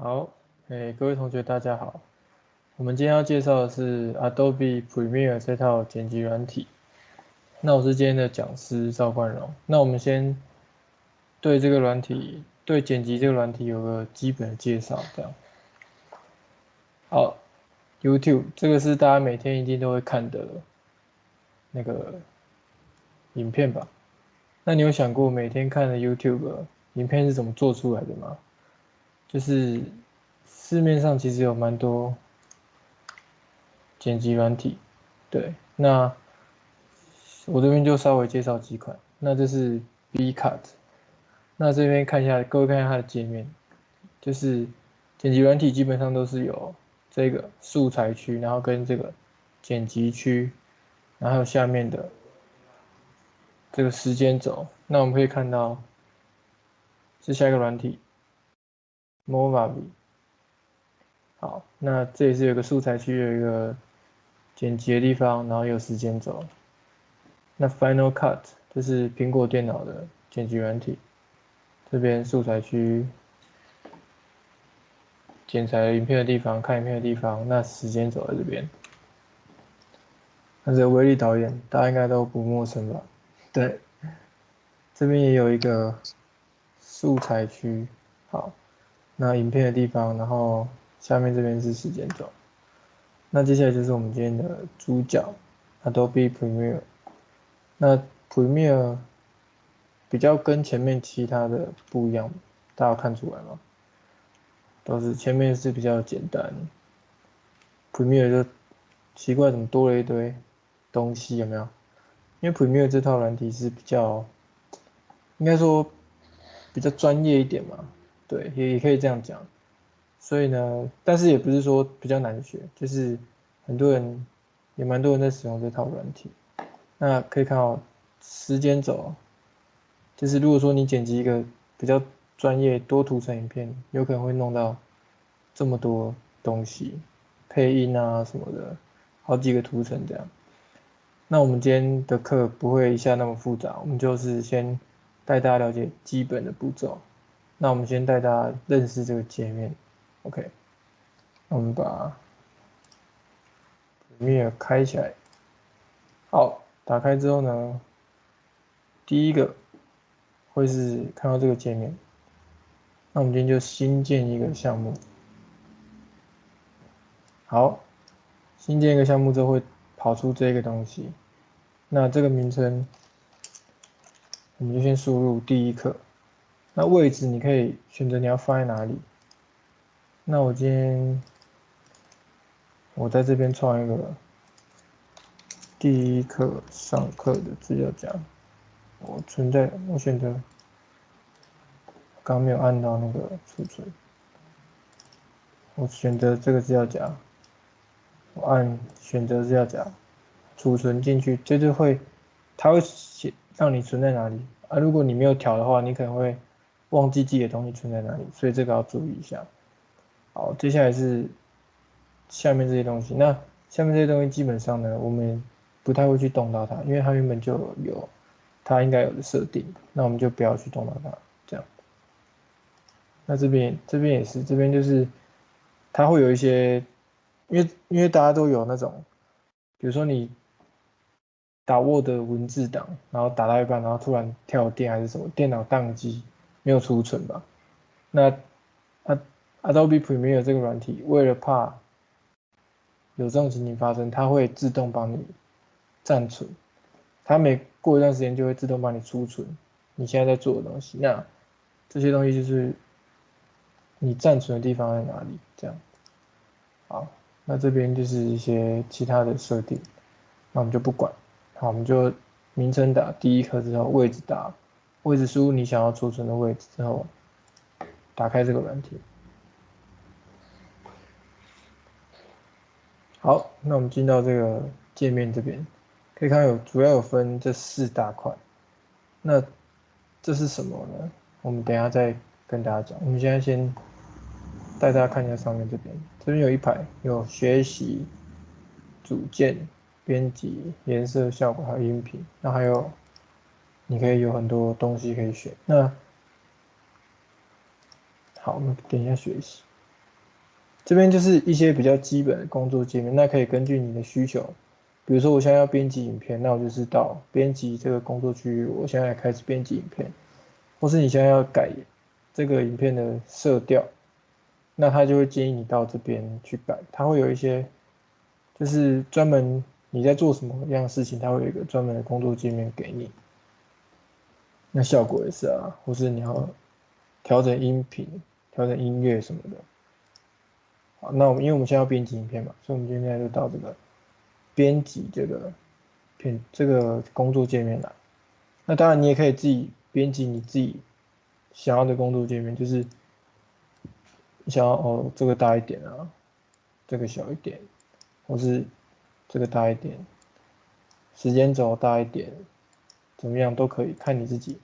好，各位同学大家好，我们今天要介绍的是 Adobe Premiere 这套剪辑软体。那我是今天的讲师赵冠荣。那我们先对这个软体，对剪辑这个软体有个基本的介绍，这样。好，YouTube 这个是大家每天一定都会看的那个影片吧？那你有想过每天看的 YouTube 影片是怎么做出来的吗？就是市面上其实有蛮多剪辑软体，对，那我这边就稍微介绍几款。那这是 B-Cut，那这边看一下，各位看一下它的界面，就是剪辑软体基本上都是有这个素材区，然后跟这个剪辑区，然后还有下面的这个时间轴。那我们可以看到是下一个软体 Movavi。好，那这里是有个素材区，有一个剪辑的地方，然后有时间轴。那 Final Cut 这是苹果电脑的剪辑软体，这边素材区剪裁影片的地方，看影片的地方，那时间轴在这边。那这个威力导演大家应该都不陌生吧？对，这边也有一个素材区，好，那影片的地方，然后下面这边是时间轴。那接下来就是我们今天的主角 Adobe Premiere。那 Premiere 比较跟前面其他的不一样，大家看出来吗？都是前面是比较简单，Premiere 就奇怪怎么多了一堆东西，有没有？因为 Premiere 这套软体是比较，应该说比较专业一点嘛，对，也可以这样讲。所以呢，但是也不是说比较难学，就是很多人也蛮多人在使用这套软体。那可以看到时间轴，就是如果说你剪辑一个比较专业多图层影片，有可能会弄到这么多东西，配音啊什么的，好几个图层这样。那我们今天的课不会一下那么复杂，我们就是先带大家了解基本的步骤。那我们先带大家认识这个界面，OK？那我们把 Premiere 开起来。好，打开之后呢，第一个会是看到这个界面。那我们今天就新建一个项目。好，新建一个项目之后会跑出这个东西。那这个名称我们就先输入第一课。那位置你可以选择你要放在哪里。那我今天我在这边创一个第一课上课的资料夹。我选择刚没有按到那个储存，我选择这个资料夹，我按选择资料夹，储存进去，它会写让你存在哪里啊？如果你没有调的话，你可能会忘记自己的东西存在哪里，所以这个要注意一下。好，接下来是下面这些东西。那下面这些东西基本上呢，我们不太会去动到它，因为它原本就有它应该有的设定，那我们就不要去动到它，这样。那这边也是，这边就是它会有一些，因为大家都有那种，比如说你打 Word 文字档，然后打到一半，然后突然跳电还是什么，电脑宕机，没有储存吧？那 Adobe Premiere 这个软体，为了怕有这种情形发生，它会自动帮你暂存，它每过一段时间就会自动帮你储存你现在在做的东西。那这些东西就是你暂存的地方在哪里，这样。好，那这边就是一些其他的设定，那我们就不管。好，我们就名称打第一课之后，位置打位置输入你想要储存的位置之后，打开这个软体。好，那我们进到这个界面这边，可以看到主要有分这4大块。那这是什么呢？我们等一下再跟大家讲。我们现在先带大家看一下上面这边有一排有学习、组件、编辑、颜色、效果还有音频，那还有你可以有很多东西可以选。那好，我们点一下学习。这边就是一些比较基本的工作界面，那可以根据你的需求，比如说我现在要编辑影片，那我就是到编辑这个工作区域，我现在开始编辑影片，或是你现在要改这个影片的色调，那他就会建议你到这边去改，它会有一些就是专门你在做什么样的事情，它会有一个专门的工作界面给你。那效果也是啊，或是你要调整音频、调整音乐什么的。好，那因为我们现在要编辑影片嘛，所以我们现在就到这个编辑这个工作界面来。那当然你也可以自己编辑你自己想要的工作界面，就是你想要哦这个大一点啊，这个小一点，或是这个大一点，时间轴大一点，怎么样都可以，看你自己。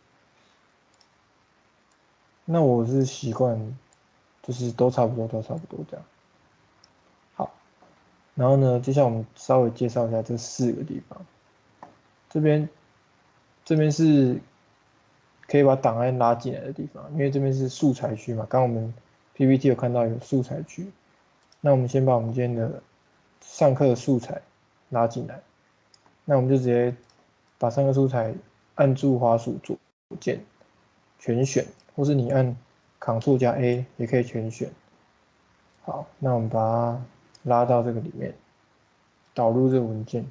那我是习惯就是都差不多，都差不多这样。好，然后呢，接下来我们稍微介绍一下这4个地方。这边是可以把档案拉进来的地方，因为这边是素材区嘛。刚刚我们 PPT 有看到有素材区，那我们先把我们今天的上课的素材拉进来。那我们就直接把上课素材按住滑鼠左键全选，或是你按 Ctrl 加 A 也可以全选。好，那我们把它拉到这个里面，导入这个文件。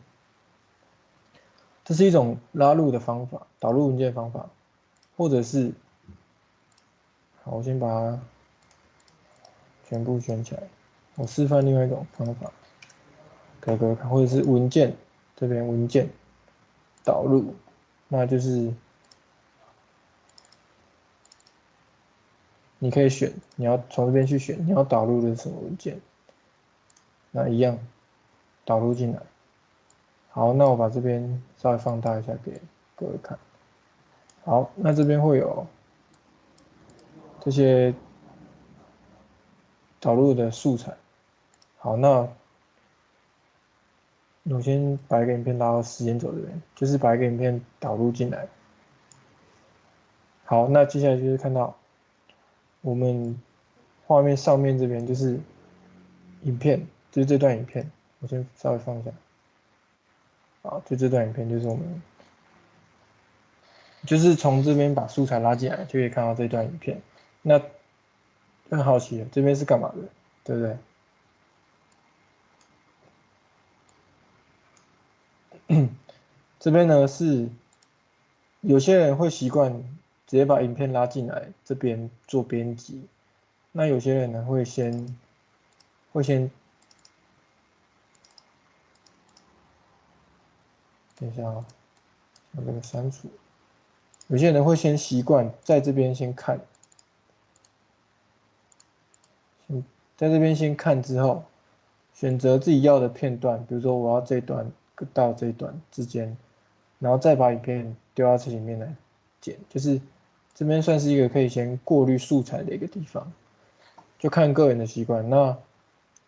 这是一种拉入的方法，导入文件的方法，或者是，好，我先把它全部选起来。我示范另外一种方法，给各位看，或者是文件这边文件导入，那就是你可以选，你要从这边去选，你要导入的是什么文件，那一样导入进来。好，那我把这边稍微放大一下给各位看。好，那这边会有这些导入的素材。好，那我先把一个影片拉到时间轴这边，就是把一个影片导入进来。好，那接下来就是看到我们画面上面这边就是影片，就是这段影片，我先稍微放一下。好，就这段影片就是我们就是从这边把素材拉进来，就可以看到这段影片。那很好奇了，这边是干嘛的，对不对？这边呢是有些人会习惯直接把影片拉进来这边做编辑，那有些人呢会先等一下啊，把这个删除。有些人会先习惯在这边先看，在这边先看之后，选择自己要的片段，比如说我要这一段到这一段之间，然后再把影片丢到这里面来剪，就是这边算是一个可以先过滤素材的一个地方，就看个人的习惯。那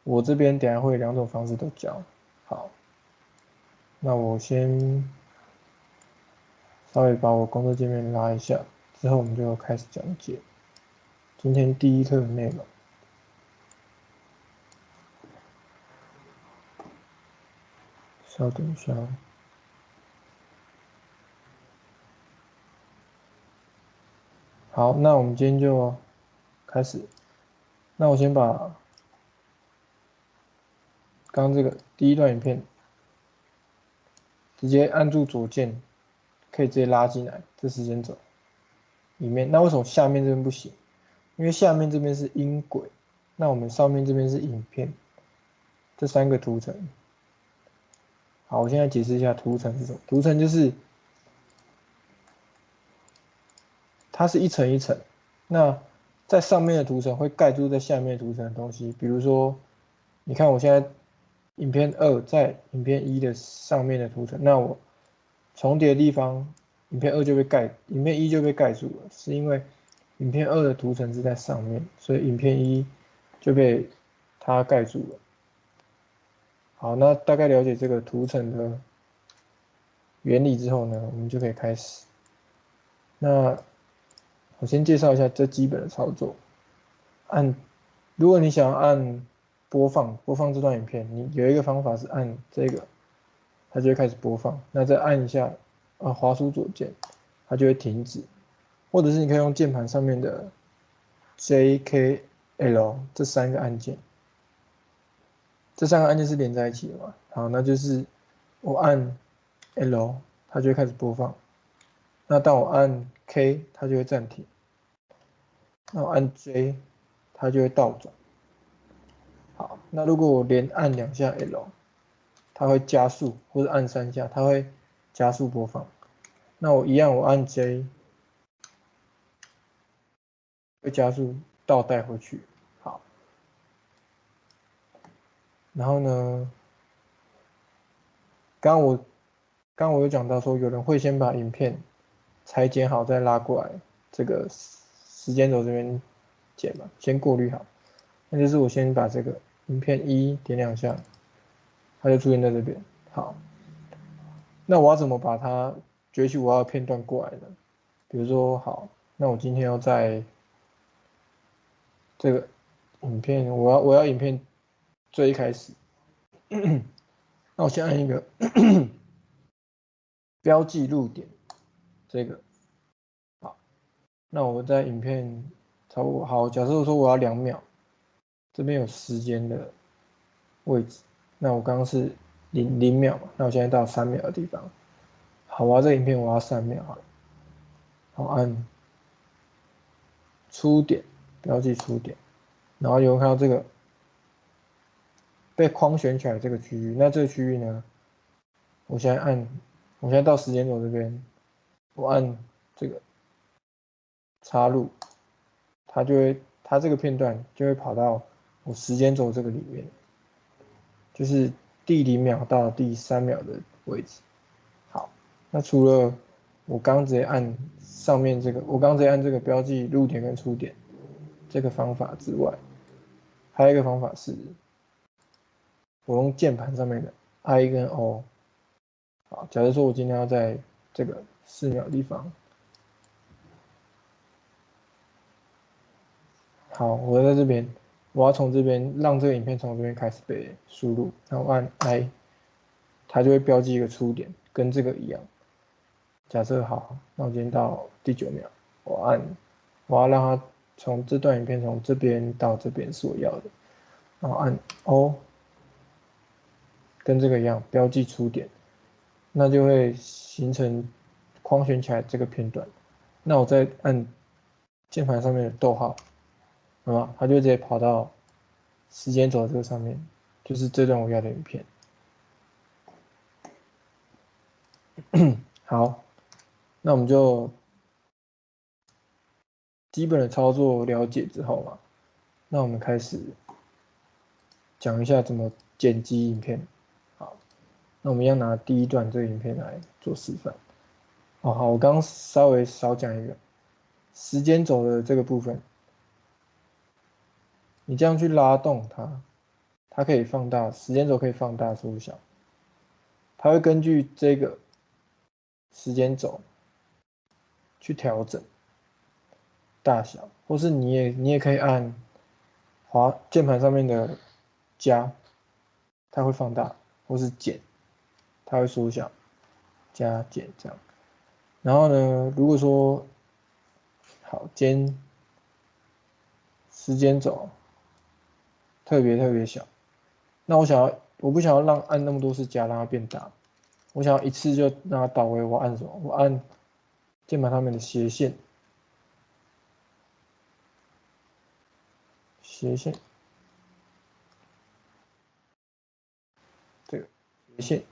我这边等下会2种方式都教。好，那我先稍微把我工作界面拉一下，之后我们就开始讲解今天第一课的内容。稍等一下。好，那我们今天就开始。那我先把刚刚这个第一段影片直接按住左键，可以直接拉进来这时间轴里面。那为什么下面这边不行？因为下面这边是音轨，那我们上面这边是影片，这3个图层。好，我现在解释一下图层是什么。图层就是它是一层一层，那在上面的图层会盖住在下面图层的东西，比如说，你看我现在影片2在影片1的上面的图层，那我重叠的地方，影片1就被盖住了，是因为影片2的图层是在上面，所以影片1就被它盖住了。好，那大概了解这个图层的原理之后呢，我们就可以开始。那我先介绍一下这基本的操作。如果你想按播放这段影片，你有一个方法是按这个，它就会开始播放。那再按一下滑鼠左键，它就会停止。或者是你可以用键盘上面的 J、K、L 这3个按键，这3个按键是连在一起的嘛？好，那就是我按 L，它就会开始播放。那当我按 K，它就会暂停。那我按 J，它就会倒转。好，那如果我连按2下 L，它会加速，或者按3下，它会加速播放。那我一样，我按 J，会加速倒带回去。好，然后呢，刚刚我有讲到说，有人会先把影片裁剪好，再拉过来这个时间轴这边剪嘛，先过滤好。那就是我先把这个影片1点2下，它就出现在这边。好，那我要怎么把它攫取我要的片段过来呢？比如说，好，那我今天要在这个影片，我要影片最一开始，那我先按一个标记录点，这个好，那我在影片差不多好，假设说我要2秒，这边有时间的位置，那我刚刚是0秒嘛，那我现在到3秒的地方，好，我要这影片我要3秒，好，按出点，标记出点，然后有人看到这个被框选起来这个区域，那这个区域呢，我现在到时间轴这边，我按这个插入，它这个片段就会跑到我时间轴这个里面，就是第0秒到第3秒的位置。好，那除了我刚直接按上面这个，我刚直接按这个标记入点跟出点这个方法之外，还有一个方法是，我用键盘上面的 I 跟 O。好，假如说我今天要在这个4秒地方，好，我在这边，我要从这边让这个影片从这边开始被输入，然后按 I，它就会标记一个出点，跟这个一样。假设好，那我今天到第9秒，我要让它从这段影片从这边到这边是我要的，然后按 O，跟这个一样标记出点，那就会形成框选起来这个片段。那我再按键盘上面的逗号，好吗？它就直接跑到时间轴这个上面，就是这段我要的影片。好，那我们就基本的操作了解之后嘛，那我们开始讲一下怎么剪辑影片。好，那我们要拿第一段这个影片来做示范。哦，好，我刚刚稍微少讲一个时间轴的这个部分，你这样去拉动它，它可以放大，时间轴可以放大缩小，它会根据这个时间轴去调整大小，或是你也可以按键盘上面的加，它会放大，或是减，它会缩小，加减这样。然后呢，如果说好时间轴特别小，那我不想要按那么多次加让它变大，我想要一次就让它导回我按什么？我按键盘上面的斜线，这个斜线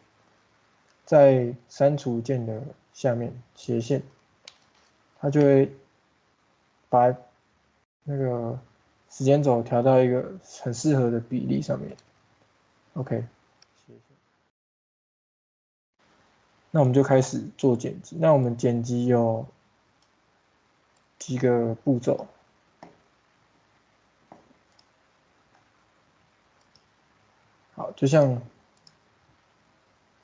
在删除键的下面斜线，它就会把那个时间轴调到一个很适合的比例上面。OK，那我们就开始做剪辑。那我们剪辑有几个步骤。好，就像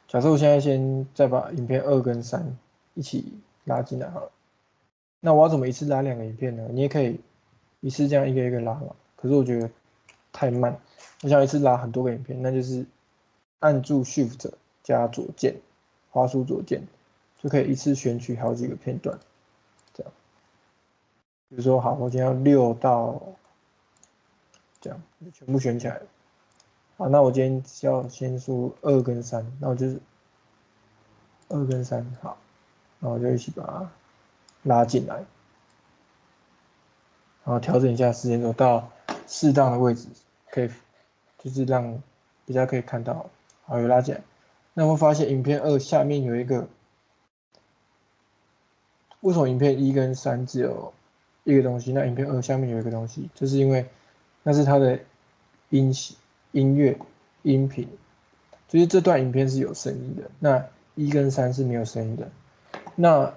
假设我现在先再把影片2跟3一起拉进来好了。那我要怎么一次拉2个影片呢？你也可以一次这样一个一个拉嘛。可是我觉得太慢，我想一次拉很多个影片，那就是按住 Shift 加左键，滑鼠左键就可以一次选取好几个片段，这样。比如说好，我今天要6到这样，就全部选起来了。好，那我今天要先输入2跟3，那我就是2跟3，好，那我就一起把它拉进来，然后调整一下时间轴到适当的位置，可以就是让比较可以看到，好，有拉进来。那我发现影片2下面有一个，为什么影片1跟3只有一个东西，那影片2下面有一个东西，就是因为那是它的音乐音频，就是这段影片是有声音的，那1跟3是没有声音的。那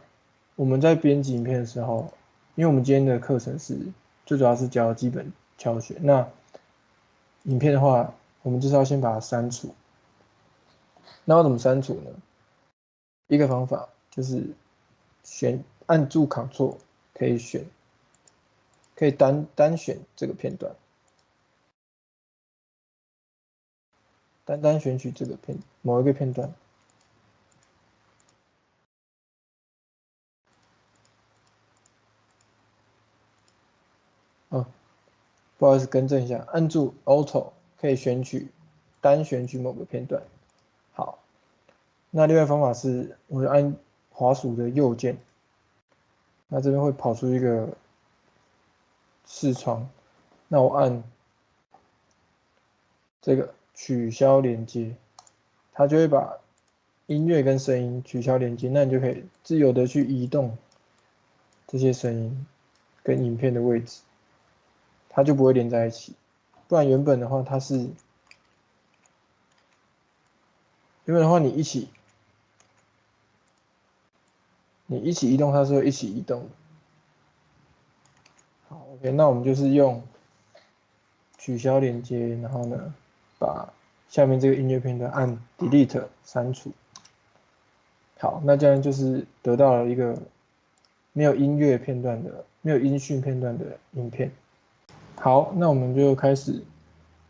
我们在编辑影片的时候，因为我们今天的课程是最主要是教基本教学，那影片的话，我们就是要先把它删除。那要怎么删除呢？一个方法就是按住 Ctrl 可以单选这个片段，单选取这个某一个片段。哦，不好意思，更正一下，按住 Auto 可以单选取某个片段。好，那另外方法是，我就按滑鼠的右键，那这边会跑出一个视窗，那我按这个取消连接，它就会把音乐跟声音取消连接，那你就可以自由的去移动这些声音跟影片的位置，它就不会连在一起。不然原本的话，你一起移动，它是会一起移动的。好 ，OK，那我们就是用取消连接，然后呢，把下面这个音乐片段按 Delete 删除。好，那这样就是得到了一个没有音乐片段的、没有音讯片段的影片。好，那我们就开始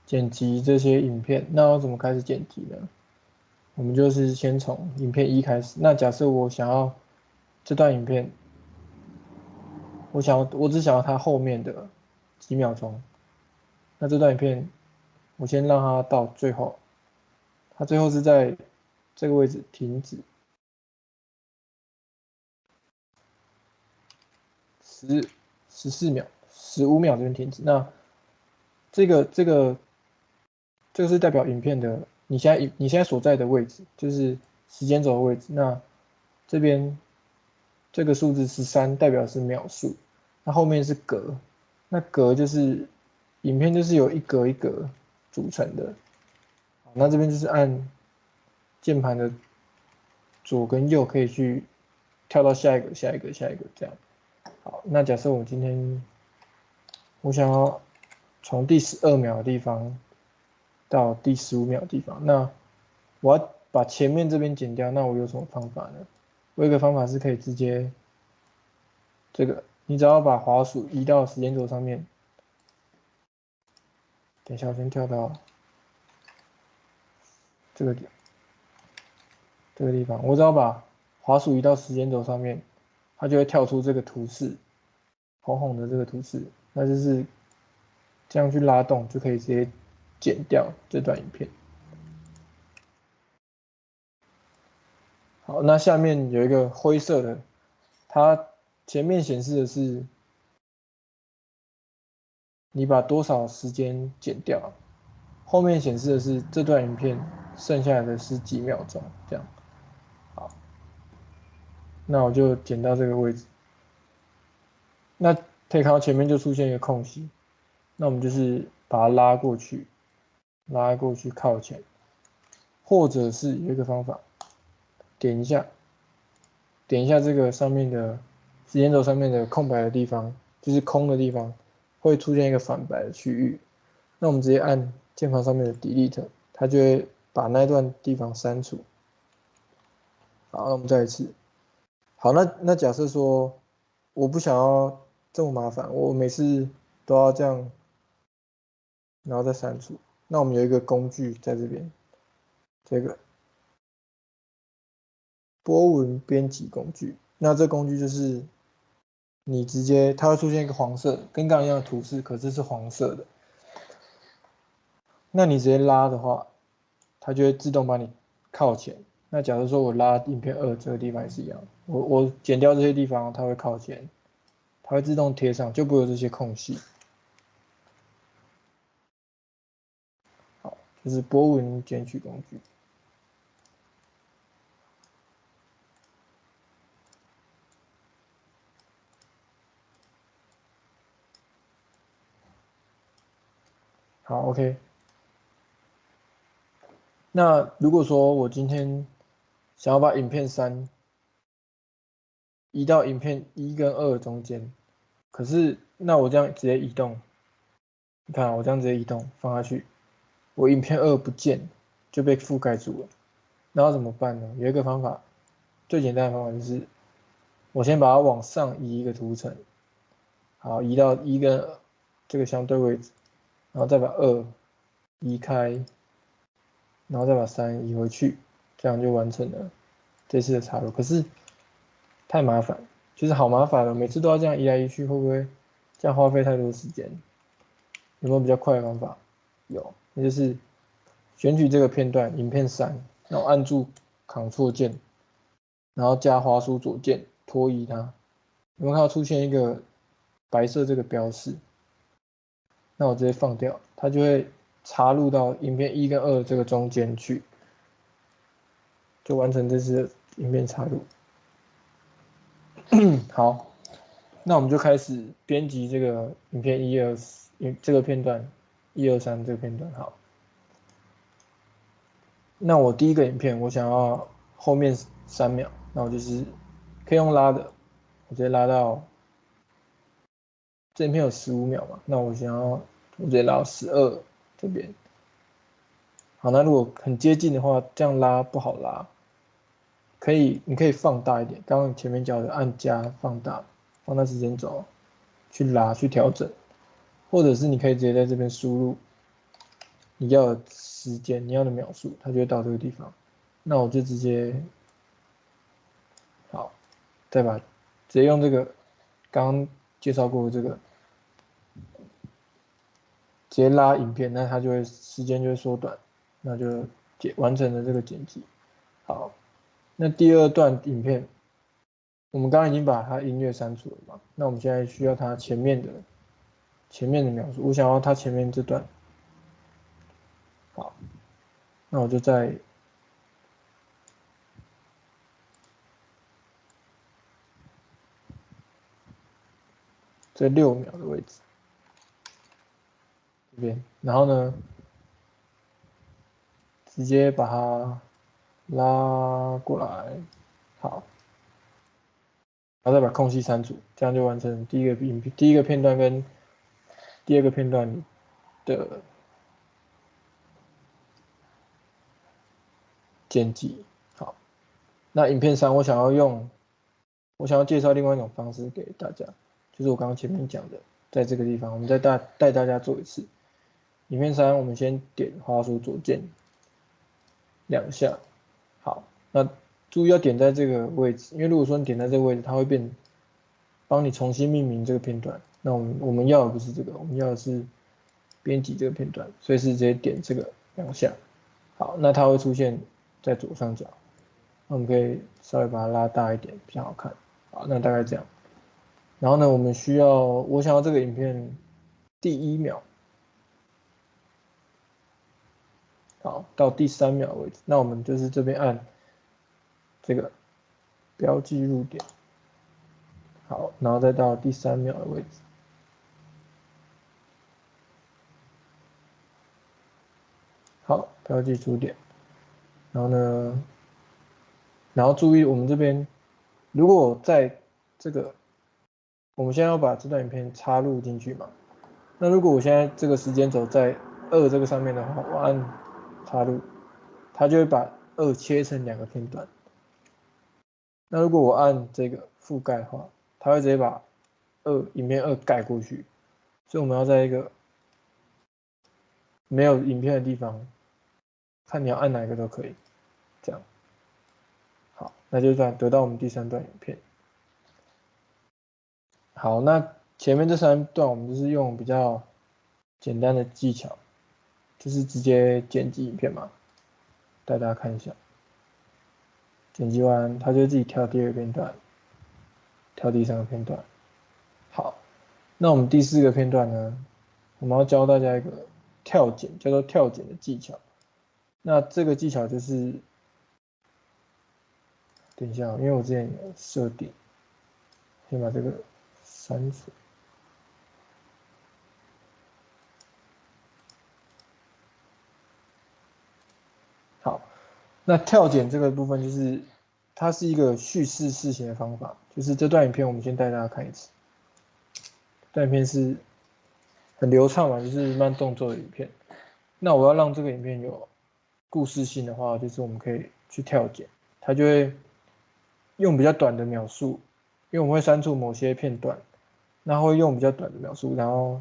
剪辑这些影片。那要怎么开始剪辑呢？我们就是先从影片1开始。那假设我想要这段影片，我只想要它后面的几秒钟。那这段影片我先让它到最后，它最后是在这个位置停止14秒、15秒这边停止。那这个这个这个是代表影片的你现在所在的位置，就是时间轴的位置。那这边这个数字13代表是秒数，那后面是格，那格就是影片就是由一格一格组成的。好，那这边就是按键盘的左跟右可以去跳到下一个、下一个、下一个这样。好，那假设我今天我想要从第12秒的地方到第15秒的地方，那我要把前面这边剪掉，那我有什么方法呢？我有一个方法是可以直接这个，你只要把滑鼠移到时间轴上面，等一下我先跳到这个地方，我只要把滑鼠移到时间轴上面，它就会跳出这个图示，红红的这个图示，那就是这样去拉动就可以直接剪掉这段影片。好，那下面有一个灰色的，它前面显示的是你把多少时间剪掉，后面显示的是这段影片剩下来的是几秒钟，这样。好，那我就剪到这个位置。那可以看到前面就出现一个空隙，那我们就是把它拉过去，拉过去靠前，或者是有一个方法，点一下，点一下这个上面的时间轴上面的空白的地方，就是空的地方，会出现一个反白的区域。那我们直接按键盘上面的 Delete，它就会把那段地方删除。好，那我们再一次。好，那假设说我不想要这么麻烦，我每次都要这样然后再删除。那我们有一个工具在这边，这个波纹编辑工具。那这工具就是你直接它会出现一个黄色，跟刚刚一样的图示，可是是黄色的。那你直接拉的话，它就会自动帮你靠前。那假如说我拉影片2这个地方也是一样，我剪掉这些地方，它会靠前，它会自动贴上，就不会有这些空隙。好，这是波纹剪取工具。好，OK。那如果说我今天想要把影片3移到影片1跟2中间，可是那我这样直接移动，你看我这样直接移动放下去，我影片2不见就被覆盖住了。那要怎么办呢？有一个方法，最简单的方法就是我先把它往上移一个图层，好，移到1跟这个相对位置，然后再把2移开，然后再把3移回去，这样就完成了这次的插入。可是太麻烦，就是好麻烦了，每次都要这样移来移去，会不会这样花费太多时间？有没有比较快的方法？有，那就是选取这个片段，影片3，然后按住 Ctrl 键，然后加滑鼠左键拖移它，有没有看到出现一个白色这个标示？那我直接放掉，它就会插入到影片1跟2这个中间去，就完成这次影片插入。好，那我们就开始编辑这个影片1、2这个片段，1、2、3这个片段。好，那我第一个影片我想要后面3秒，那我就是可以用拉的，我直接拉到这影片有15秒嘛，那我想要我直接拉到12这边。好，那如果很接近的话，这样拉不好拉，你可以放大一点，刚刚前面教的按加放大，放大时间轴去拉去调整，或者是你可以直接在这边输入你要的时间、你要的秒数，它就会到这个地方。那我就直接好，再把直接用这个刚刚介绍过的这个直接拉影片，那它就会时间就会缩短，那就完成了这个剪辑。好，那第二段影片，我们刚刚已经把它音乐删除了嘛？那我们现在需要它前面的描述，我想要它前面这段。好，那我就在这6秒的位置这边，然后呢，直接把它拉过来，好，然后再把空隙删除，这样就完成第一个片段跟第二个片段的剪辑。好，那影片3我想要介绍另外一种方式给大家，就是我刚刚前面讲的，在这个地方，我们再带大家做一次。影片3，我们先点滑鼠左键2下，好，那注意要点在这个位置，因为如果说你点在这个位置，它会帮你重新命名这个片段。那我们要的不是这个，我们要的是编辑这个片段，所以是直接点这个2下。好，那它会出现在左上角，那我们可以稍微把它拉大一点，比较好看。好，那大概这样。然后呢，我想要这个影片第1秒，好，到第3秒为止。那我们就是这边按这个标记入点，好，然后再到第3秒的位置，好，标记出点。然后呢，然后注意我们这边，如果在这个，我们现在要把这段影片插入进去嘛？那如果我现在这个时间轴在2这个上面的话，我按插入，它就会把2切成2个片段。那如果我按这个覆盖的话，它会直接把影片2盖过去，所以我们要在一个没有影片的地方，看你要按哪一个都可以，这样。好，那就这样得到我们第3段影片。好，那前面这3段我们就是用比较简单的技巧，就是直接剪辑影片嘛，带大家看一下。剪辑完，它就自己跳第2个片段，跳第3个片段。好，那我们第4个片段呢，我们要教大家一个跳剪，叫做跳剪的技巧。那这个技巧就是，等一下，因为我之前有设定，先把这个删除。好，那跳剪这个部分就是，它是一个叙事事情的方法，就是这段影片我们先带大家看一次。这段影片是很流畅嘛，就是慢动作的影片。那我要让这个影片有故事性的话，就是我们可以去跳剪，它就会用比较短的描述，因为我们会删除某些片段，那会用比较短的描述，然后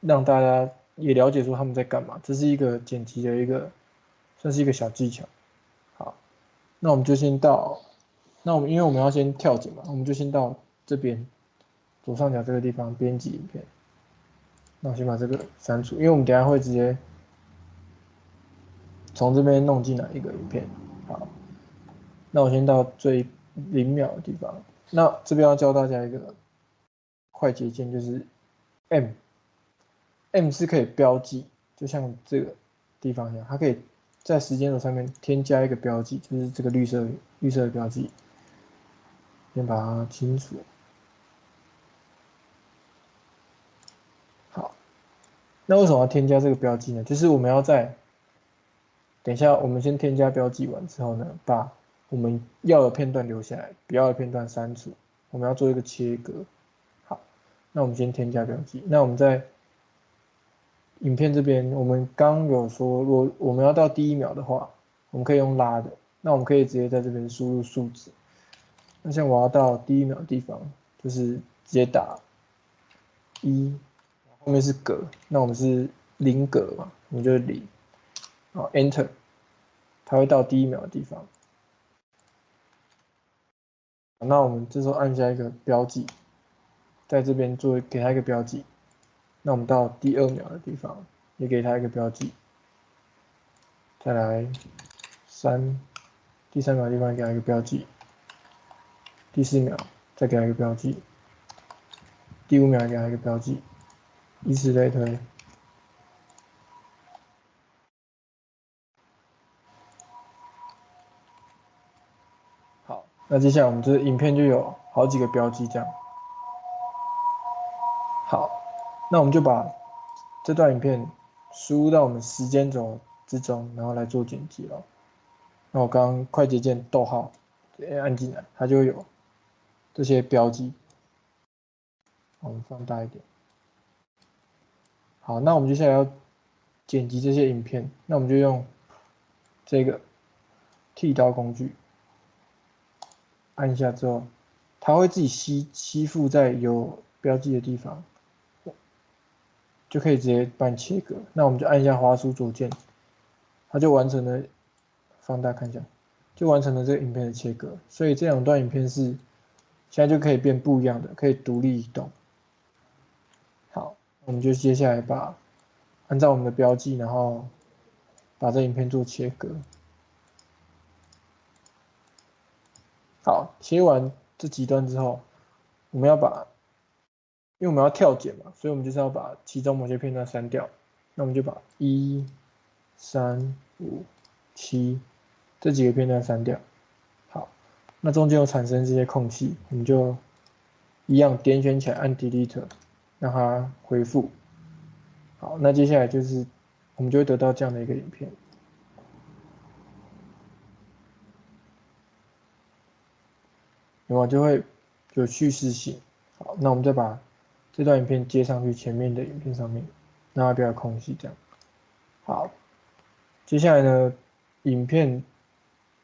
让大家也了解说他们在干嘛。这是一个剪辑的算是一个小技巧。好，那我们就先到，那我们因为我们要先跳剪嘛，我们就先到这边左上角这个地方编辑影片。那我先把这个删除，因为我们等一下会直接从这边弄进来一个影片。好，那我先到最0秒的地方。那这边要教大家一个快捷键，就是 M 是可以标记，就像这个地方一样，它可以在时间轴上面添加一个标记，就是这个绿色的标记。先把它清除。好，那为什么要添加这个标记呢？就是我们要在等一下，我们先添加标记完之后呢，把我们要的片段留下来，不要的片段删除。我们要做一个切割。好，那我们先添加标记。那我们在影片这边，我们刚有说，如果我们要到第1秒的话，我们可以用拉的。那我们可以直接在这边输入数字。那像我要到第1秒的地方，就是直接打1，后面是格，那我们是0格嘛，我们就是0，好 Enter， 它会到第1秒的地方。那我们这时候按下一个标记，在这边给它一个标记。那我们到第2秒的地方，也给它一个标记。再来第3秒的地方给它一个标记。第4秒再给它一个标记。第5秒给它一个标记，以此类推。好，那接下来我们这影片就有好几个标记这样。好，那我们就把这段影片输入到我们时间轴之中，然后来做剪辑了。那我刚刚快捷键逗号按进来，它就会有这些标记。我们放大一点。好，那我们接下来要剪辑这些影片，那我们就用这个剃刀工具，按一下之后，它会自己吸附在有标记的地方，就可以直接帮你切割。那我们就按一下滑鼠左键，它就完成了。放大看一下，就完成了这个影片的切割。所以这2段影片是现在就可以变不一样的，可以独立移动。好，我们就接下来按照我们的标记，然后把这影片做切割。好，切完这几段之后，我们要因为我们要跳剪嘛，所以我们就是要把其中某些片段删掉。那我们就把1、3、5、7这几个片段删掉。好，那中间有产生这些空隙，我们就一样点选起来，按 Delete， 让它恢复。好，那接下来就是我们就会得到这样的一个影片，有没有就会有叙事性。好，那我们再把这段影片接上去前面的影片上面，让它不要空隙这样。好，接下来呢，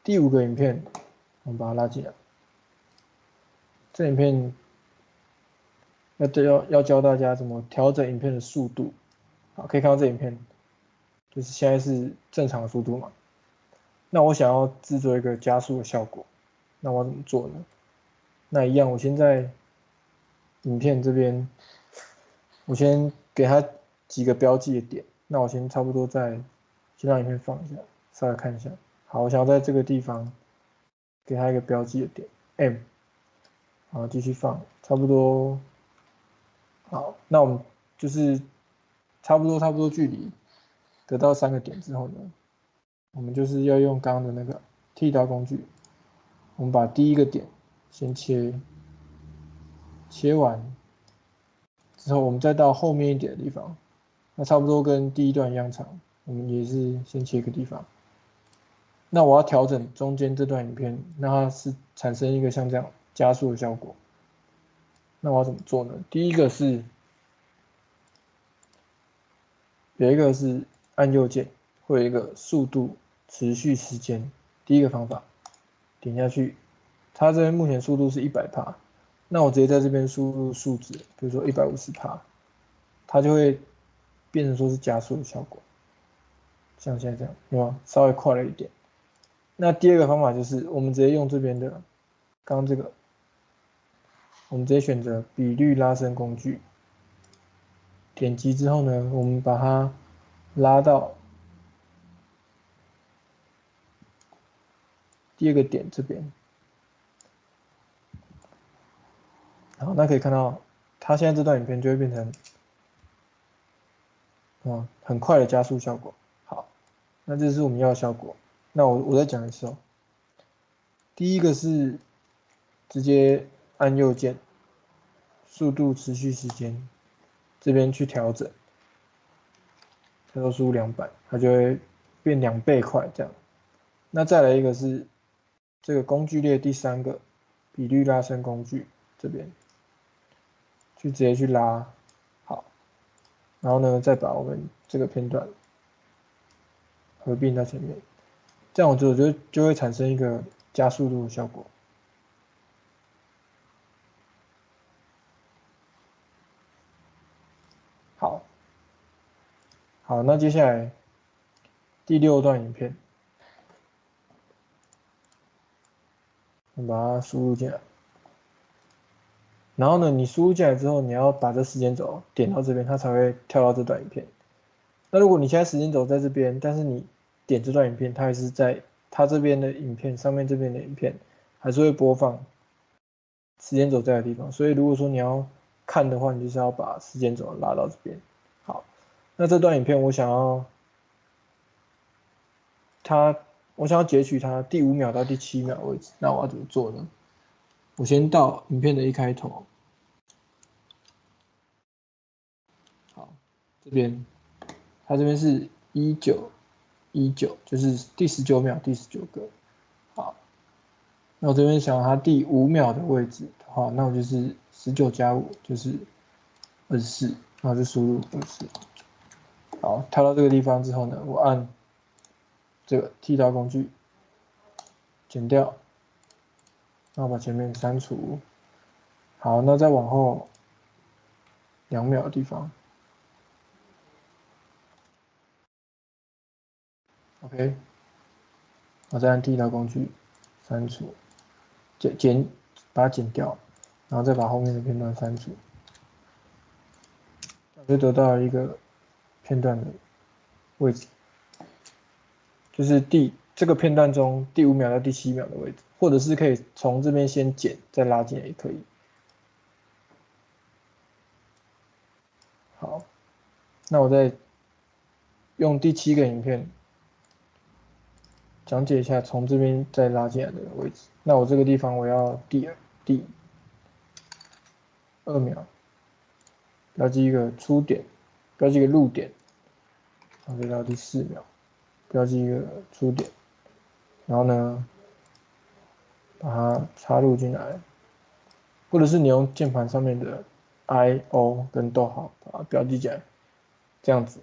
第5个影片，我们把它拉进来。这影片要教大家怎么调整影片的速度。好，可以看到这影片，就是现在是正常的速度嘛。那我想要制作一个加速的效果，那我怎么做呢？那一样，我先在影片这边，我先给它几个标记的点。那我先差不多先让影片放一下，稍微看一下。好，我想要在这个地方给它一个标记的点 M，好，继续放，差不多。好，那我们就是差不多距离得到3个点之后呢，我们就是要用刚刚的那个剃刀工具，我们把第一个点先切完之后，我们再到后面一点的地方，那差不多跟第一段一样长，我们也是先切一个地方。那我要调整中间这段影片，让它是产生一个像这样加速的效果。那我要怎么做呢？第一个是有一个是按右键，会有一个速度持续时间。第一个方法，点下去，它这边目前速度是100%，那我直接在这边输入数值，比如说150%，它就会变成说是加速的效果，像现在这样，有吗？稍微快了一点。那第二个方法就是我们直接用这边的刚刚这个，我们直接选择比率拉伸工具，点击之后呢，我们把它拉到第二个点这边。好，那可以看到，它现在这段影片就会变成，很快的加速效果。好，那这是我们要的效果。那我再讲一次哦。第一个是直接按右键，速度持续时间，这边去调整，它都输入200，它就会变2倍快这样。那再来一个是这个工具列第3个比率拉伸工具这边，去直接去拉，好，然后呢再把我们这个片段合并到前面，这样我觉得就会产生一个加速度的效果。好，好，那接下来第6段影片，我们把它输入进来。然后呢，你输入进来之后，你要把这时间轴点到这边，它才会跳到这段影片。那如果你现在时间轴在这边，但是你点这段影片，它还是在它这边的影片上面，这边的影片还是会播放时间轴在的地方。所以如果说你要看的话，你就是要把时间轴拉到这边。好，那这段影片它，我想要截取它第5秒到第7秒的位置，那我要怎么做呢？我先到影片的一开头，好，这边它这边是1919，就是第19秒第19个。好，那我这边想要它第5秒的位置的话，那我就是19加5就是24，然后就输入24。好，跳到这个地方之后呢，我按这个剃刀工具剪掉，然后把前面删除。好，那再往后2秒的地方，OK，我再按剃刀工具删除，把它剪掉，然后再把后面的片段删除，就得到一个片段的位置，就是这个片段中第5秒到第7秒的位置，或者是可以从这边先剪再拉进来也可以。好，那我再用第7个影片讲解一下从这边再拉进来的位置。那我这个地方我要第2秒，标记一个出点，标记一个入点，然后再到第4秒，标记一个出点，然后呢把它插入进来，或者是你用键盘上面的 I、O 跟逗号把它标记起来，这样子。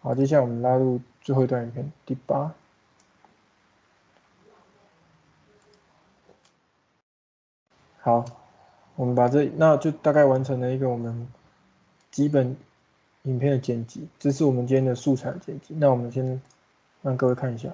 好，接下来我们拉入最后一段影片，第8。好，我们把那就大概完成了一个我们基本影片的剪辑，这是我们今天的素材剪辑。那我们先让各位看一下。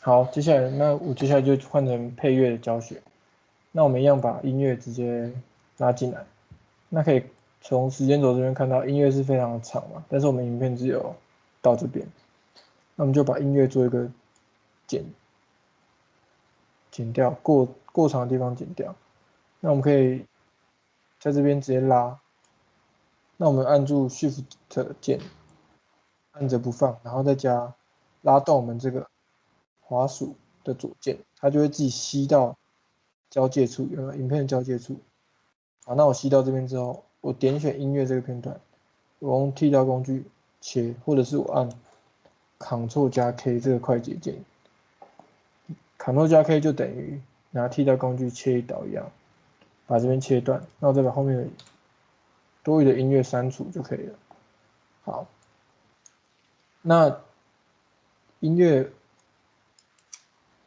好，接下来我接下来就换成配乐的教学。那我们一样把音乐直接拉进来。那可以从时间轴这边看到，音乐是非常的长嘛，但是我们影片只有到这边。那我们就把音乐做一个剪掉，过长的地方剪掉。那我们可以在这边直接拉。那我们按住 Shift 键，按着不放，然后再加拉动我们这个滑鼠的左键，它就会自己吸到交界处，有没有影片的交界处？好，那我吸到这边之后，我点选音乐这个片段，我用剃刀工具切，或者是我按 Ctrl 加 K 这个快捷键，Ctrl 加 K 就等于拿剃刀工具切一刀一样，把这边切断，那我再把后面的多余的音乐删除就可以了。好，那音乐，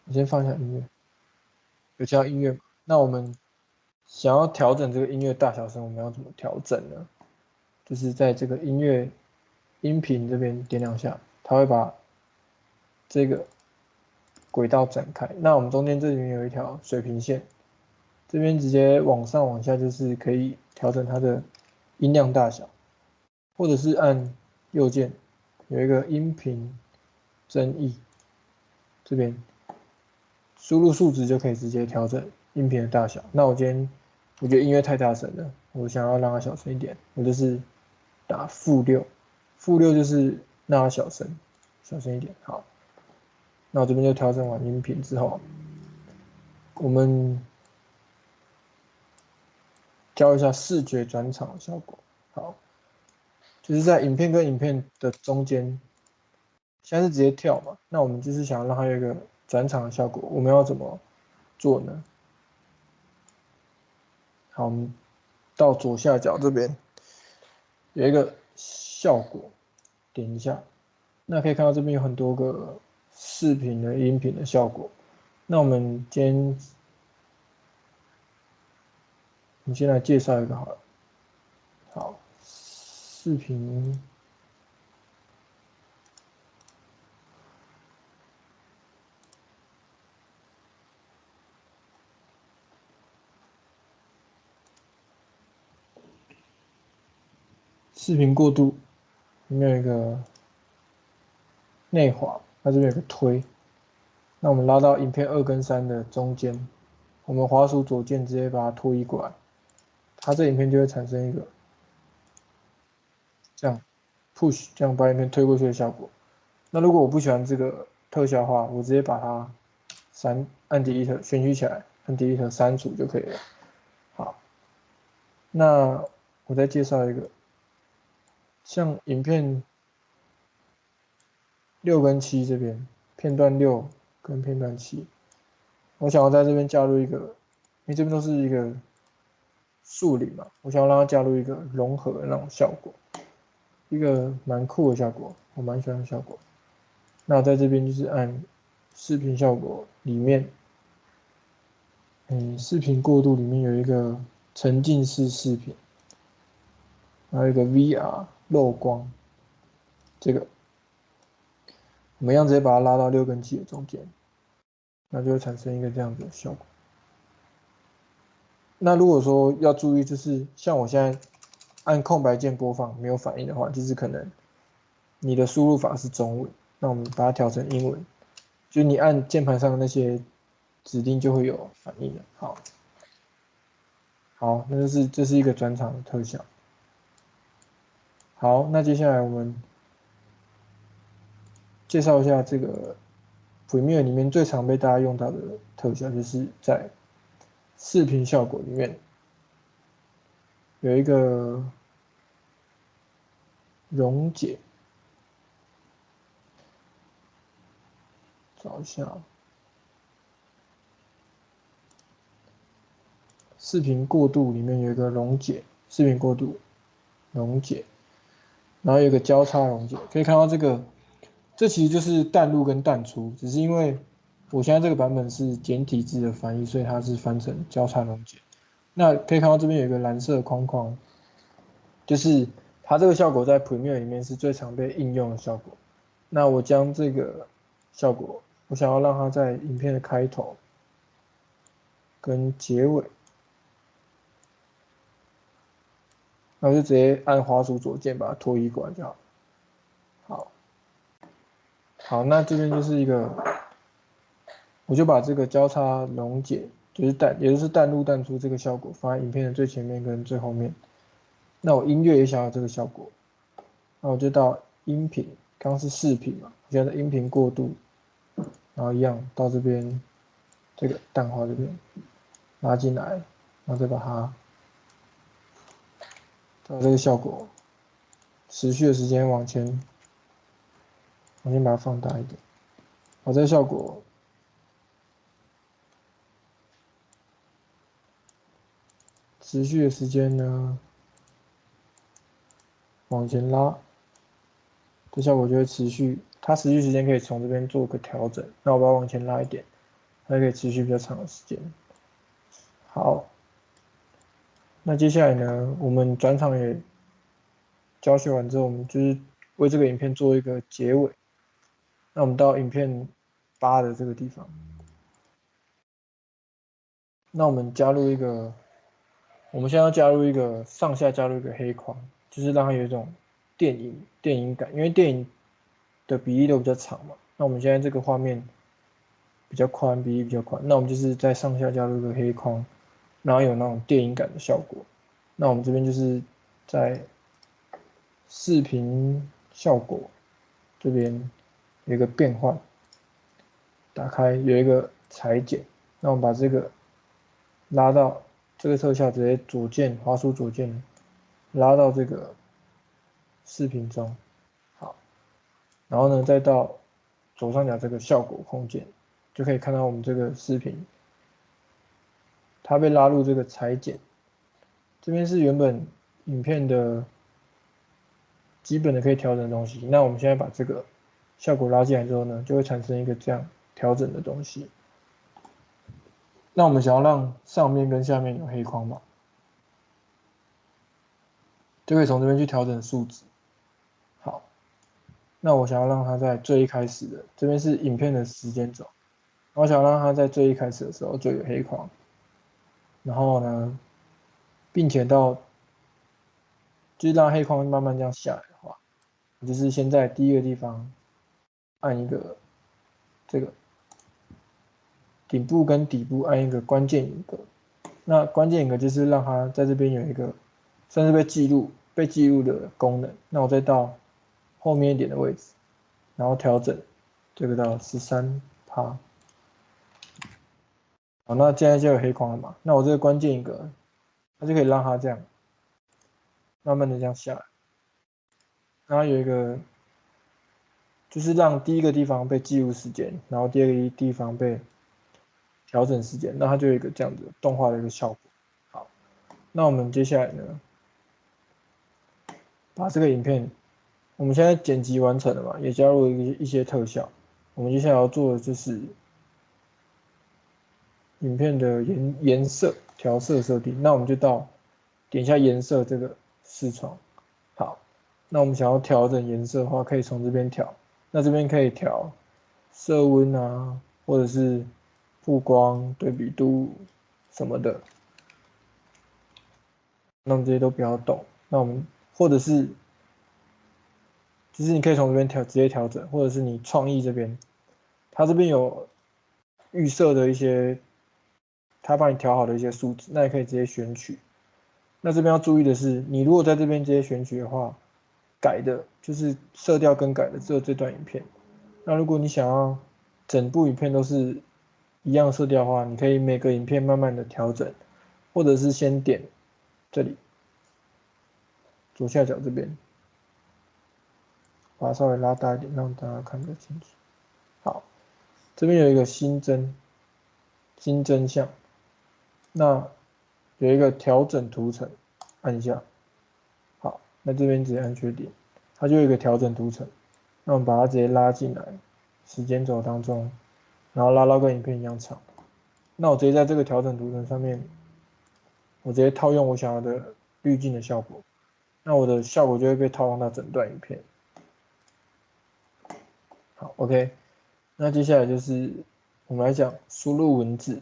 你先放一下音乐，有加音乐吗？那我们想要调整这个音乐大小声，我们要怎么调整呢？就是在这个音乐音频这边点两下，它会把这个轨道展开。那我们中间这里面有一条水平线，这边直接往上往下就是可以调整它的音量大小，或者是按右键有一个音频增益，这边输入数值就可以直接调整音频的大小。那我今天我觉得音乐太大声了，我想要让它小声一点，我就是打-6，-6就是让它小声，小声一点。好，那我这边就调整完音频之后，我们教一下视觉转场的效果。好，就是在影片跟影片的中间，现在是直接跳嘛，那我们就是想要让它有一个转场的效果，我们要怎么做呢？好，我们到左下角这边有一个效果，点一下，那可以看到这边有很多个视频的、音频的效果。那我们先来介绍一个好了。好，视频过渡里面有一个内滑，它这边有个推，那我们拉到影片2跟3的中间，我们滑鼠左键直接把它拖移过来，它这影片就会产生一个这样 push 这样把影片推过去的效果。那如果我不喜欢这个特效的话，我直接把它按 Delete 选取起来，按 Delete 删除就可以了。好，那我再介绍一个，像影片6跟7这边，片段6跟片段7，我想要在这边加入一个，因为这边都是一个树林嘛，我想要让它加入一个融合的那种效果，一个蛮酷的效果，我蛮喜欢的效果。那在这边就是按视频效果里面，视频过渡里面有一个沉浸式视频，还有一个 VR 漏光，这个我们一样直接把它拉到6跟7的中间，那就会产生一个这样子的效果。那如果说要注意，就是像我现在按空白键播放没有反应的话，就是可能你的输入法是中文，那我们把它调成英文，就你按键盘上的那些指令就会有反应了。好，好，那就是这是一个转场的特效。好，那接下来我们介绍一下这个 Premiere 里面最常被大家用到的特效，就是在视频效果里面有一个溶解，找一下视频过渡里面有一个溶解，视频过渡溶解，然后有一个交叉溶解，可以看到这其实就是淡入跟淡出，只是因为我现在这个版本是简体字的翻译，所以它是翻成交叉溶解。那可以看到这边有一个蓝色框框，就是它这个效果在 Premiere 里面是最常被应用的效果。那我将这个效果，我想要让它在影片的开头跟结尾，那我就直接按滑鼠左键把它拖移过来就好。好，那这边就是一个，我就把这个交叉溶解，也就是淡入淡出这个效果放在影片的最前面跟最后面。那我音乐也想要这个效果，那我就到音频，刚刚是视频嘛，现在音频过渡，然后一样到这边这个淡化这边拉进来，然后再把它到这个效果持续的时间往前把它放大一点，好，这个效果持续的时间呢往前拉，这效果就会持续，它持续时间可以从这边做个调整，那我把它往前拉一点，它可以持续比较长的时间。好，那接下来呢，我们转场也教学完之后，我们就是为这个影片做一个结尾。那我们到影片8的这个地方，那我们加入一个，我们现在要加入一个上下加入一个黑框，就是让它有一种电影感，因为电影的比例都比较长嘛。那我们现在这个画面比较宽，比例比较宽，那我们就是在上下加入一个黑框，然后有那种电影感的效果。那我们这边就是在视频效果这边有一个变换，打开有一个裁剪，那我们把这个拉到这个特效，直接左键滑鼠左键拉到这个视频中，好，然后呢再到左上角这个效果空间，就可以看到我们这个视频，它被拉入这个裁剪，这边是原本影片的基本的可以调整的东西，那我们现在把这个效果拉进来之后呢，就会产生一个这样调整的东西。那我们想要让上面跟下面有黑框嘛，就可以从这边去调整数值。好，那我想要让它在最一开始的，这边是影片的时间轴，我想让它在最一开始的时候就有黑框，然后呢，并且就是让黑框慢慢这样下来的话，就是先在第一个地方按一个这个顶部跟底部按一个关键影格，那关键影格就是让它在这边有一个算是被记录的功能。那我再到后面一点的位置，然后调整这个到13%。好，那现在就有黑框了嘛？那我这个关键影格，它就可以让它这样慢慢的这样下来，然后有一个就是让第一个地方被记录时间，然后第二个地方被调整时间，那它就有一个这样子动画的一个效果。好，那我们接下来呢，把这个影片，我们现在剪辑完成了嘛，也加入了一些特效。我们接下来要做的就是影片的颜色调色设定。那我们就点一下颜色这个视窗。好，那我们想要调整颜色的话，可以从这边调。那这边可以调色温啊，或者是曝光、对比度什么的。那我们这些都不要动。那我们或者是就是你可以从这边直接调整，或者是你创意这边，它这边有预设的一些，它帮你调好的一些数值，那也可以直接选取。那这边要注意的是，你如果在这边直接选取的话，改的就是色调更改的只有这段影片。那如果你想要整部影片都是一样色调的话，你可以每个影片慢慢的调整，或者是先点这里左下角这边，把它稍微拉大一点，让大家看得清楚。好，这边有一个新增项，那有一个调整图层，按一下。好，那这边直接按确定，它就有一个调整图层。那我们把它直接拉进来，时间轴当中，然后拉到跟影片一样长。那我直接在这个调整图层上面，我直接套用我想要的滤镜的效果，那我的效果就会被套用到整段影片。好，OK，那接下来就是我们来讲输入文字。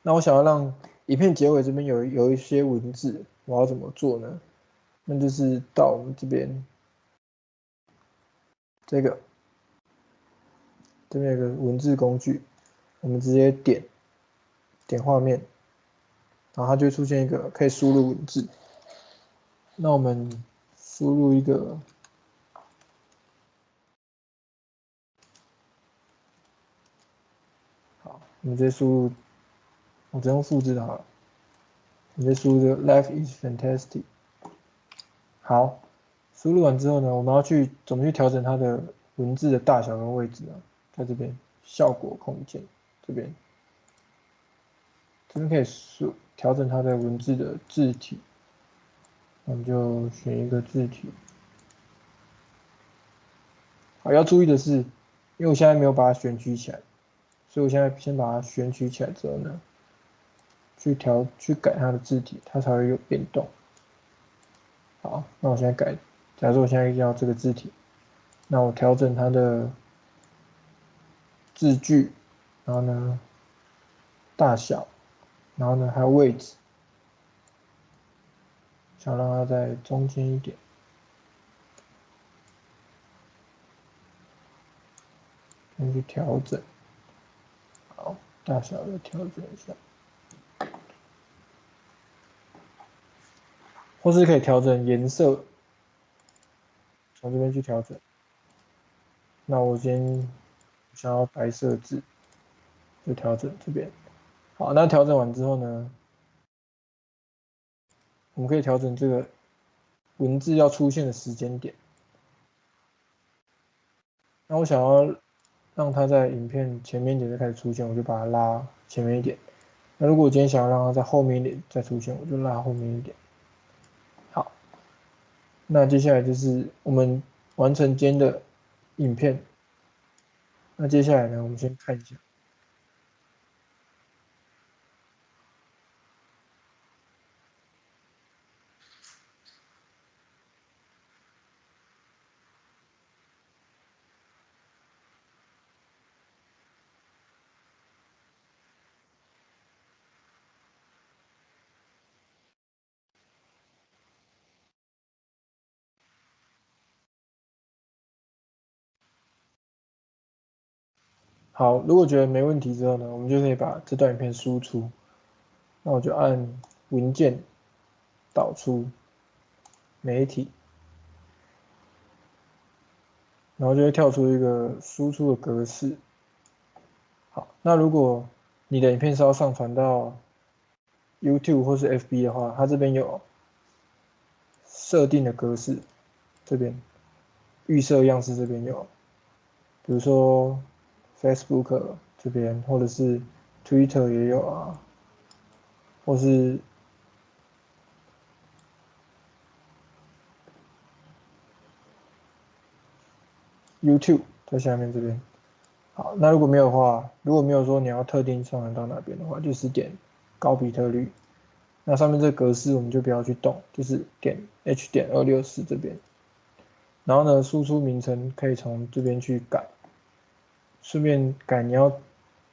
那我想要让影片结尾这边有一些文字，我要怎么做呢？那就是到我们这边这边有个文字工具，我们直接点画面，然后它就会出现一个可以输入文字。那我们输入一个，好，我们直接输入，我直接用复制的好了。你直接输入这个 "Life is fantastic"。好，输入完之后呢，我们要怎么去调整它的文字的大小跟位置呢？在这边效果空间这边可以调整它的文字的字体。我们就选一个字体。好，要注意的是，因为我现在没有把它选取起来，所以我现在先把它选取起来之后呢，去改它的字体，它才会有变动。好，那我现在改，假如说我现在要这个字体，那我调整它的字距，然后呢大小，然后呢还有位置，想让它在中间一点，先去调整。好，大小的调整一下，或是可以调整颜色，从这边去调整。那我先想要白色字，就调整这边。好，那调整完之后呢，我们可以调整这个文字要出现的时间点。那我想要让它在影片前面一点就开始出现，我就把它拉前面一点。那如果我今天想要让它在后面一点再出现，我就拉后面一点。好，那接下来就是我们完成今天的影片。那接下来呢，我们先看一下。好，如果觉得没问题之后呢，我们就可以把这段影片输出。那我就按文件导出媒体，然后就会跳出一个输出的格式。好，那如果你的影片是要上传到 YouTube 或是 FB 的话，它这边有设定的格式，这边预设样式这边有，比如说 Facebook 这边，或者是 Twitter 也有啊，或是 YouTube 在下面这边。好，那如果没有的话，如果没有说你要特定上传到哪边的话，就是点高比特率。那上面这个格式我们就不要去动，就是点 H.264这边。然后呢，输出名称可以从这边去改，顺便改你要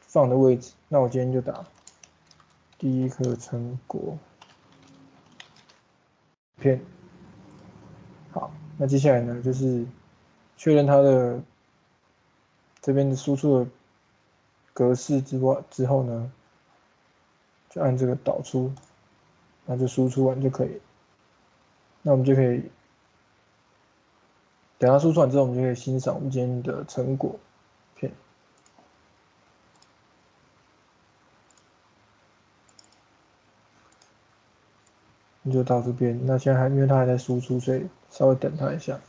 放的位置。那我今天就打第一颗成果片。好，那接下来呢，就是确认它的这边的输出的格式之后呢，就按这个导出，那就输出完就可以。那我们就可以等它输出完之后，我们就可以欣赏我们今天的成果片。就到这边。那现在因为它还在输出，所以稍微等它一下。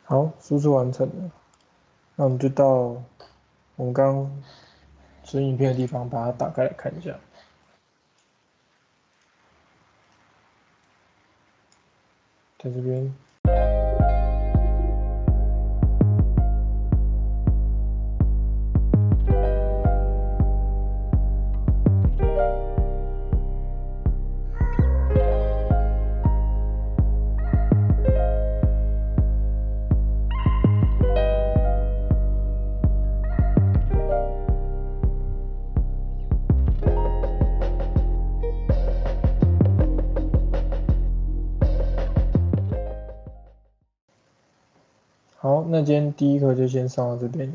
好，输出完成了，那我们就到我们刚存影片的地方，把它打开来看一下。在这边，好，那今天第一课就先上到这边。